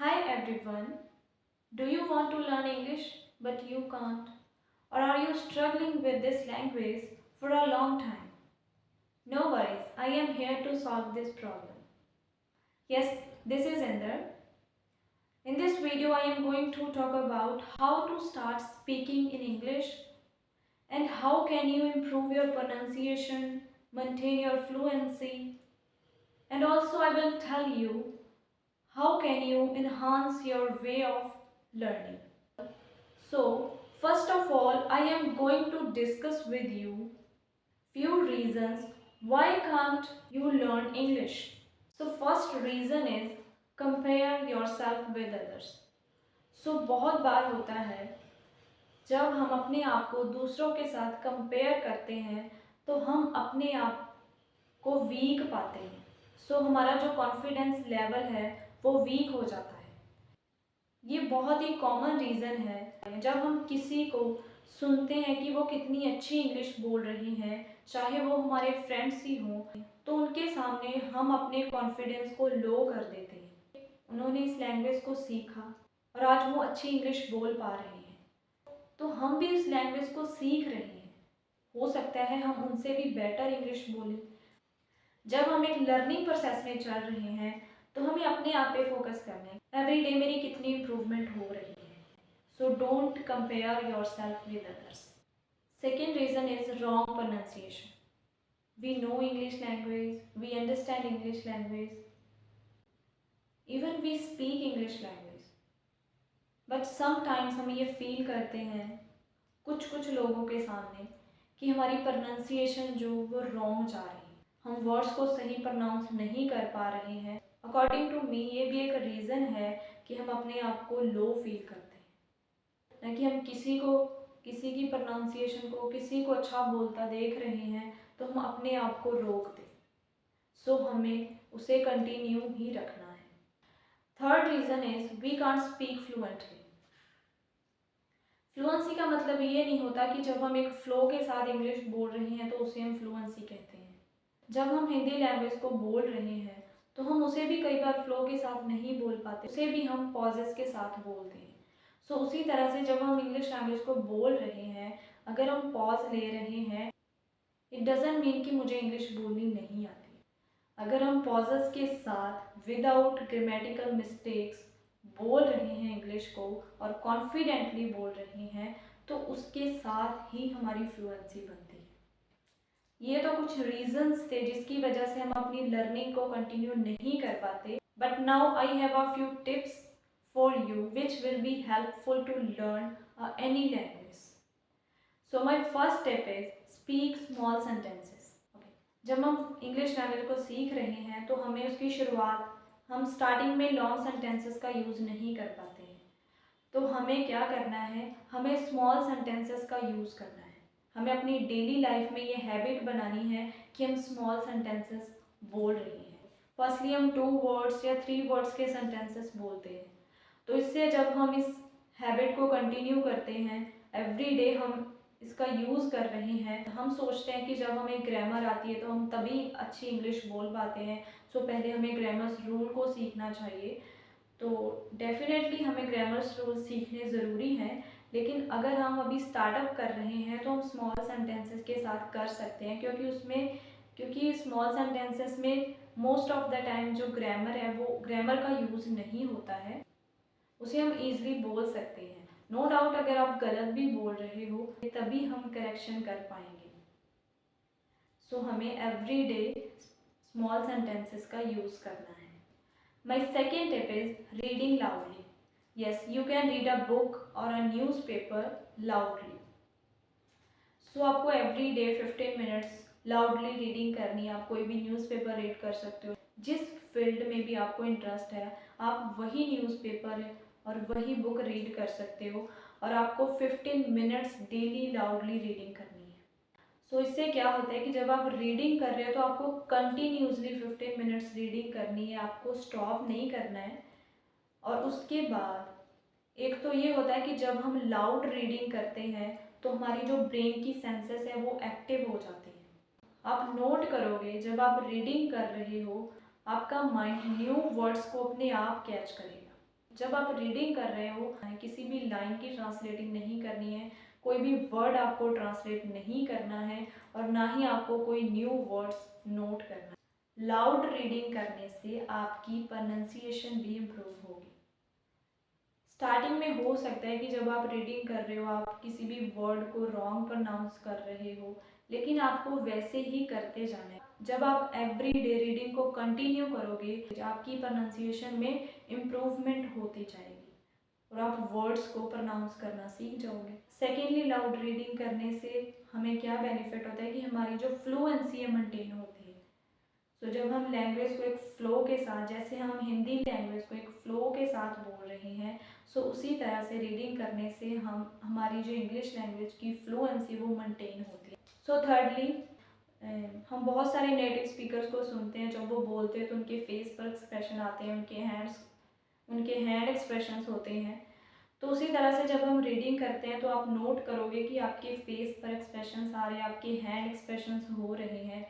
Hi everyone. Do you want to learn English but you can't? Or are you struggling with this language for a long time? No worries, I am here to solve this problem. Yes, this is Inder. In this video, I am going to talk about how to start speaking in English and how can you improve your pronunciation, maintain your fluency, and also I will tell you how can you enhance your way of learning. So, first of all, I am going to discuss with you few reasons why can't you learn English. So, first reason is compare yourself with others. So, बहुत बार होता है जब हम अपने आप को दूसरों के साथ कंपेयर करते हैं तो हम अपने आप को वीक पाते हैं। सो हमारा जो कॉन्फिडेंस लेवल है वो वीक हो जाता है। ये बहुत ही कॉमन रीज़न है जब हम किसी को सुनते हैं कि वो कितनी अच्छी इंग्लिश बोल रही हैं, चाहे वो हमारे फ्रेंड्स ही हों, तो उनके सामने हम अपने कॉन्फिडेंस को लो कर देते हैं। उन्होंने इस लैंग्वेज को सीखा और आज वो अच्छी इंग्लिश बोल पा रहे हैं, तो हम भी इस लैंग्वेज को सीख रहे हैं। हो सकता है हम उनसे भी बेटर इंग्लिश बोलें। जब हम एक लर्निंग प्रोसेस में चल रहे हैं तो हमें अपने आप पे फोकस करना है। एवरी डे मेरी कितनी इम्प्रूवमेंट हो रही है। So don't compare yourself with others. Second reason is wrong pronunciation. We know English language, we understand English language, even we speak English language, but sometimes हम ये feel करते हैं कुछ लोगों के सामने कि हमारी प्रोनाउंसिएशन जो वो रॉन्ग जा रही है, हम वर्ड्स को सही प्रोनाउंस नहीं कर पा रहे हैं। अकॉर्डिंग टू मी ये भी एक रीज़न है कि हम अपने आप को लो फील करते हैं। ना कि हम किसी की प्रोनाउंसिएशन को, किसी को अच्छा बोलता देख रहे हैं तो हम अपने आप को रोक दें। सो हमें उसे कंटिन्यू ही रखना है। Third reason is we can't speak fluently. Fluency का मतलब ये नहीं होता कि जब हम एक फ्लो के साथ इंग्लिश बोल रहे हैं तो उसे हम फ्लुएंसी कहते हैं। जब हम हिंदी लैंग्वेज को बोल रहे हैं तो हम उसे भी कई बार फ्लो के साथ नहीं बोल पाते, उसे भी हम पॉजेस के साथ बोलते हैं। सो उसी तरह से जब हम इंग्लिश लैंग्वेज को बोल रहे हैं, अगर हम पॉज ले रहे हैं, इट डजेंट मीन कि मुझे इंग्लिश बोलनी नहीं आती। अगर हम पॉजेस के साथ विदाउट ग्रामेटिकल मिस्टेक्स बोल रहे हैं इंग्लिश को और कॉन्फिडेंटली बोल रहे हैं तो उसके साथ ही हमारी फ्लुएंसी बनती है। ये तो कुछ रीजंस थे जिसकी वजह से हम अपनी लर्निंग को कंटिन्यू नहीं कर पाते, but now I have a few tips for you which will be helpful to learn any language. So my first tip is speak small sentences. जब हम इंग्लिश लैंग्वेज को सीख रहे हैं तो हमें उसकी शुरुआत, हम स्टार्टिंग में लॉन्ग सेंटेंसेस का यूज़ नहीं कर पाते हैं, तो हमें क्या करना है, हमें स्मॉल सेंटेंसेस का यूज़ करना है। हमें अपनी डेली लाइफ में ये हैबिट बनानी है कि हम स्मॉल सेंटेंसेस बोल रहे हैं। फर्स्टली हम 2 वर्ड्स या 3 वर्ड्स के सेंटेंसेस बोलते हैं, तो इससे जब हम इस हैबिट को कंटिन्यू करते हैं, एवरी डे हम इसका यूज़ कर रहे हैं, हम सोचते हैं कि जब हमें ग्रामर आती है तो हम तभी अच्छी इंग्लिश बोल पाते हैं। सो पहले हमें ग्रामर रूल को सीखना चाहिए। तो डेफिनेटली हमें ग्रामर्स रूल सीखने ज़रूरी हैं, लेकिन अगर हम अभी स्टार्टअप कर रहे हैं तो हम स्मॉल सेंटेंसेस के साथ कर सकते हैं, क्योंकि स्मॉल सेंटेंसेस में मोस्ट ऑफ द टाइम जो ग्रामर है वो ग्रामर का यूज़ नहीं होता है, उसे हम ईज़िली बोल सकते हैं। नो डाउट अगर आप गलत भी बोल रहे हो तभी हम करेक्शन कर पाएंगे। सो हमें एवरी डे स्मॉल सेंटेंसेस का यूज़ करना है। My second tip is reading loudly. Yes, you can read a book or a newspaper loudly. So आपको every day 15 minutes loudly reading करनी है। आप कोई भी न्यूज़पेपर रीड कर सकते हो। जिस फील्ड में भी आपको इंटरेस्ट है आप वही न्यूज़पेपर और वही बुक रीड कर सकते हो, और आपको 15 मिनट्स डेली लाउडली रीडिंग करनी है। सो इससे क्या होता है कि जब आप रीडिंग कर रहे हो तो आपको कंटिन्यूसली 15 मिनट्स रीडिंग करनी है, आपको स्टॉप नहीं करना है। और उसके बाद एक तो ये होता है कि जब हम लाउड रीडिंग करते हैं तो हमारी जो ब्रेन की सेंसेस है वो एक्टिव हो जाती है। आप नोट करोगे जब आप रीडिंग कर रहे हो आपका माइंड न्यू वर्ड्स को अपने आप कैच करेगा। जब आप रीडिंग कर रहे हो किसी भी लाइन की ट्रांसलेटिंग नहीं करनी है, कोई भी वर्ड आपको ट्रांसलेट नहीं करना है और ना ही आपको कोई न्यू वर्ड्स नोट करना है। लाउड रीडिंग करने से आपकी प्रोनाउंसिएशन भी इम्प्रूव होगी। स्टार्टिंग में हो सकता है कि जब आप रीडिंग कर रहे हो आप किसी भी वर्ड को रॉन्ग प्रोनाउंस कर रहे हो, लेकिन आपको वैसे ही करते जाना है। जब आप एवरी डे रीडिंग को कंटिन्यू करोगे आपकी प्रोनाउंसिएशन में इम्प्रूवमेंट होती जाएगी और आप वर्ड्स को प्रोनाउंस करना सीख जाओगे। सेकेंडली, लाउड रीडिंग करने से हमें क्या बेनिफिट होता है कि हमारी जो फ्लुएंसी है मेंटेन होती है। तो जब हम लैंग्वेज को एक फ़्लो के साथ, जैसे हम हिंदी लैंग्वेज को एक फ़्लो के साथ बोल रहे हैं, सो उसी तरह से रीडिंग करने से हमारी जो इंग्लिश लैंग्वेज की फ्लुएंसी वो मेंटेन होती है। सो थर्डली, हम बहुत सारे नेटिव स्पीकर्स को सुनते हैं, जब वो बोलते हैं तो उनके फेस पर एक्सप्रेशन आते हैं, उनके हैंड एक्सप्रेशंस होते हैं। तो उसी तरह से जब हम रीडिंग करते हैं तो आप नोट करोगे कि आपके फेस पर एक्सप्रेशंस आ रहे हैं, आपके हैंड एक्सप्रेशंस हो रहे हैं।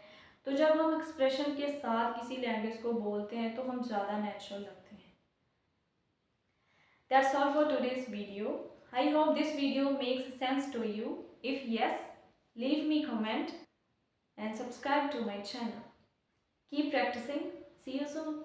तो जब हम एक्सप्रेशन के साथ किसी लैंग्वेज को बोलते हैं तो हम ज़्यादा नेचुरल लगते हैं। That's all for today's video. I hope this video makes sense to you. If yes, leave me comment and subscribe to my channel. Keep practicing. See you soon.